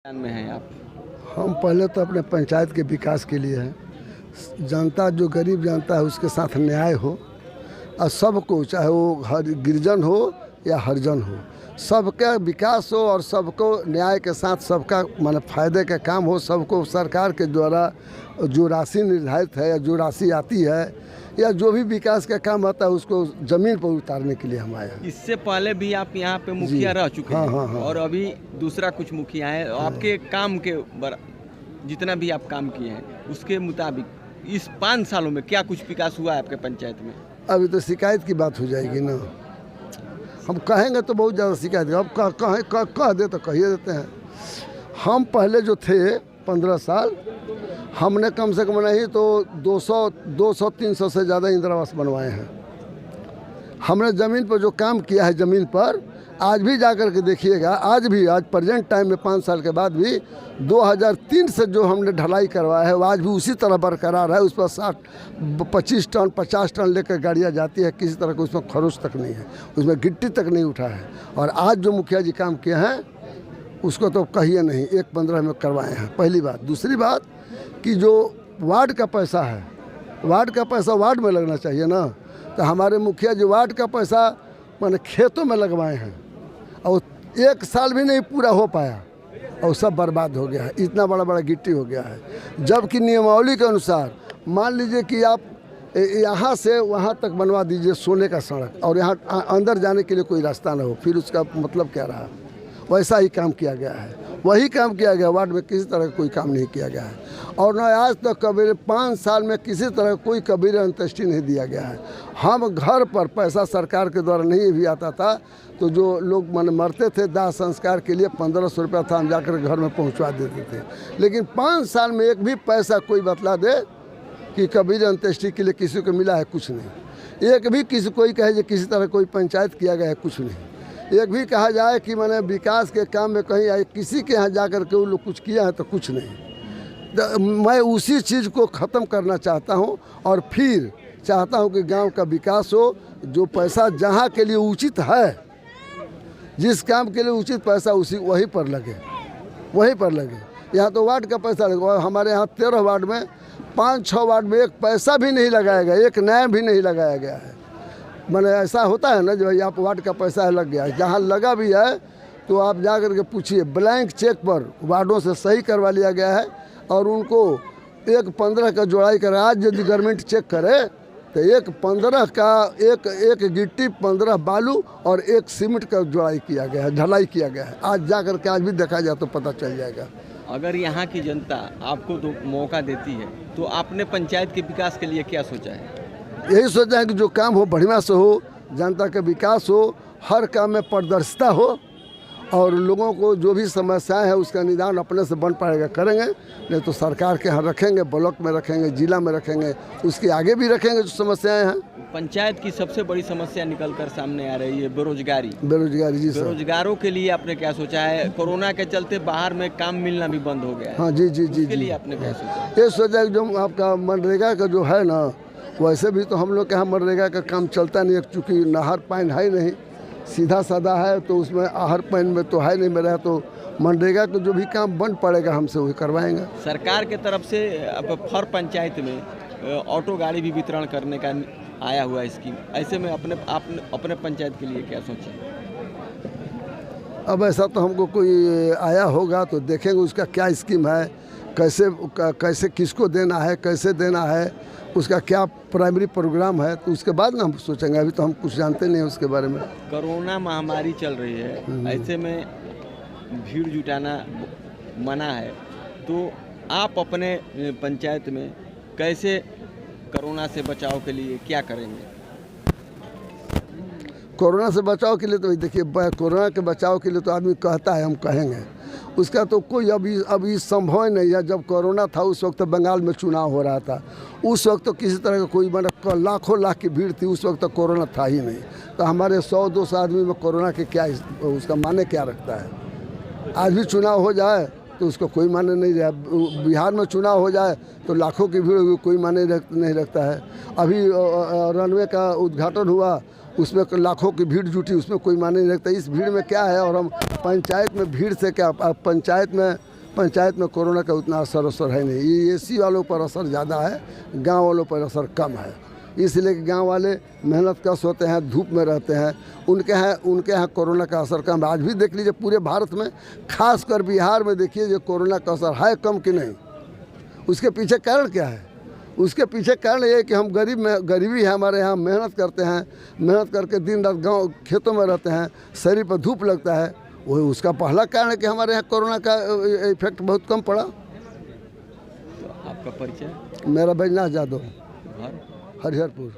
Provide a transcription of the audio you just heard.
में हैं आप? हम पहले तो अपने पंचायत के विकास के लिए हैं। जनता जो गरीब जनता है उसके साथ न्याय हो और सबको, चाहे वो हर गिरजन हो या हरिजन हो, सबका विकास हो और सबको न्याय के साथ सबका माने फायदे का काम हो। सबको सरकार के द्वारा जो राशि निर्धारित है या जो राशि आती है या जो भी विकास का काम होता है उसको ज़मीन पर उतारने के लिए हम आए हैं। इससे पहले भी आप यहाँ पे मुखिया रह चुके हैं। हाँ। और अभी दूसरा कुछ मुखिया है। आपके काम के जितना भी आप काम किए हैं उसके मुताबिक इस 5 सालों में क्या कुछ विकास हुआ है आपके पंचायत में? अभी तो शिकायत की बात हो जाएगी ना, हम कहेंगे तो बहुत ज़्यादा शिकायत। अब कह दे तो कहिए देते हैं। हम पहले जो थे 15 साल, हमने कम से कम नहीं तो 200-300 से ज़्यादा इंदिरा आवास बनवाए हैं। हमने ज़मीन पर जो काम किया है, ज़मीन पर आज भी जाकर के देखिएगा, आज प्रेजेंट टाइम में 5 साल के बाद भी 2003 से जो हमने ढलाई करवाया है वो आज भी उसी तरह बरकरार है। उस पर 25 टन 50 टन लेकर गाड़ियाँ जाती है, किसी तरह का उसमें खरोच तक नहीं है, उसमें गिट्टी तक नहीं उठा है। और आज जो मुखिया जी काम किए हैं उसको तो कहिए नहीं, 1-15 में करवाए हैं, पहली बात। दूसरी बात कि जो वार्ड का पैसा है, वार्ड का पैसा वार्ड में लगना चाहिए ना, तो हमारे मुखिया जी वार्ड का पैसा मैंने खेतों में लगवाए हैं और 1 साल भी नहीं पूरा हो पाया और सब बर्बाद हो गया है। इतना बड़ा गिट्टी हो गया है। जबकि नियमावली के अनुसार मान लीजिए कि आप यहाँ से वहाँ तक बनवा दीजिए सोने का सड़क और यहाँ अंदर जाने के लिए कोई रास्ता ना हो, फिर उसका मतलब क्या रहा? वैसा ही काम किया गया है, वही काम किया गया। वार्ड में किसी तरह का कोई काम नहीं किया गया है और न आज तक कबीर 5 साल में किसी तरह कोई कबीर अंत्येष्टि नहीं दिया गया है। हम घर पर पैसा सरकार के द्वारा नहीं भी आता था तो जो लोग मरते थे दाह संस्कार के लिए 1500 रुपया था, हम जाकर घर में पहुंचवा देते थे। लेकिन 5 साल में एक भी पैसा कोई बतला दे कि कबीर अंत्येष्टि के लिए किसी को मिला है? कुछ नहीं। एक भी कोई कहे कि किसी तरह कोई पंचायत किया गया है? कुछ नहीं। एक भी कहा जाए कि मैंने विकास के काम में कहीं आए किसी के यहाँ जाकर के वो लोग कुछ किया है? तो कुछ नहीं। मैं उसी चीज़ को ख़त्म करना चाहता हूँ और फिर चाहता हूँ कि गांव का विकास हो। जो पैसा जहाँ के लिए उचित है, जिस काम के लिए उचित पैसा वहीं पर लगे, वहीं पर लगे। यहाँ तो वार्ड का पैसा लगे। हमारे यहाँ 13 वार्ड में 5-6 वार्ड में एक पैसा भी नहीं लगाया गया, एक नया भी नहीं लगाया गया है। मैंने ऐसा होता है ना, जो यहाँ वार्ड का पैसा लग गया है, जहाँ लगा भी है तो आप जा कर के पूछिए, ब्लैंक चेक पर वार्डों से सही करवा लिया गया है और उनको 1-15 का जोड़ाई करे। आज यदि गवर्नमेंट चेक करे तो 1-15 का एक गिट्टी 15 बालू और 1 सीमेंट का जोड़ाई किया गया है, ढलाई किया गया है। आज जा कर के आज भी देखा जाए तो पता चल जाएगा। अगर यहाँ की जनता आपको तो मौका देती है तो आपने पंचायत के विकास के लिए क्या सोचा है? यही सोचा है कि जो काम हो बढ़िया से हो, जनता का विकास हो, हर काम में पारदर्शिता हो और लोगों को जो भी समस्याएं हैं उसका निदान अपने से बन पाएगा करेंगे। नहीं तो सरकार के यहाँ रखेंगे, ब्लॉक में रखेंगे, जिला में रखेंगे, उसके आगे भी रखेंगे जो समस्याएं हैं। पंचायत की सबसे बड़ी समस्या निकल कर सामने आ रही है बेरोजगारी। जी सर। बेरोजगारों के लिए आपने क्या सोचा है? कोरोना के चलते बाहर में काम मिलना भी बंद हो गया है। हाँ जी। इसके लिए आपने क्या सोचा? ये सोचा है जो आपका मनरेगा का जो है ना, वैसे भी तो हम लोग के यहाँ मनरेगा का काम चलता नहीं है, चूँकि नहर पानी है नहीं, सीधा साधा है, तो उसमें आहर पानी में तो है नहीं मेरा। तो मनरेगा को जो भी काम बंद पड़ेगा हमसे वही करवाएंगे। सरकार के तरफ से अब हर पंचायत में ऑटो गाड़ी भी वितरण करने का आया हुआ स्कीम, ऐसे में अपने पंचायत के लिए क्या सोचा? अब ऐसा तो हमको कोई आया होगा तो देखेंगे उसका क्या स्कीम है, कैसे किसको देना है, कैसे देना है, उसका क्या प्राइमरी प्रोग्राम है, तो उसके बाद ना हम सोचेंगे। अभी तो हम कुछ जानते नहीं हैं उसके बारे में। कोरोना महामारी चल रही है, ऐसे में भीड़ जुटाना मना है, तो आप अपने पंचायत में कैसे कोरोना से बचाव के लिए क्या करेंगे? कोरोना से बचाव के लिए तो देखिए, कोरोना के बचाव के लिए तो आदमी कहता है, हम कहेंगे, उसका तो कोई अभी संभव नहीं है। जब कोरोना था उस वक्त तो बंगाल में चुनाव हो रहा था, उस वक्त तो किसी तरह का कोई लाखों लाख की भीड़ थी, उस वक्त तो कोरोना था ही नहीं। तो हमारे 100-200 आदमी में कोरोना के क्या उसका माने क्या रखता है? आज भी चुनाव हो जाए तो उसको कोई माने नहीं रहा। बिहार में चुनाव हो जाए तो लाखों की भीड़ कोई माने नहीं रखता है। अभी रनवे का उद्घाटन हुआ, उसमें लाखों की भीड़ जुटी, उसमें कोई माने नहीं रखता। इस भीड़ में क्या है? और हम पंचायत में भीड़ से क्या, पंचायत में पंचायत में कोरोना का उतना असर है नहीं। ये एसी वालों पर असर ज़्यादा है, गांव वालों पर असर कम है। इसलिए कि गांव वाले मेहनत कश होते हैं, धूप में रहते हैं, उनके यहाँ कोरोना का असर कम है। आज भी देख लीजिए पूरे भारत में, खासकर बिहार में देखिए जो कोरोना का असर है कम कि नहीं। उसके पीछे कारण क्या है? उसके पीछे कारण ये है कि हम गरीबी है हमारे यहाँ, मेहनत करते हैं, मेहनत करके दिन रात गाँव खेतों में रहते हैं, शरीर पर धूप लगता है। वही उसका पहला कारण है कि हमारे यहाँ कोरोना का इफेक्ट बहुत कम पड़ा। तो आपका परिचय? मेरा बैजनाथ यादव, घर? हरिहरपुर।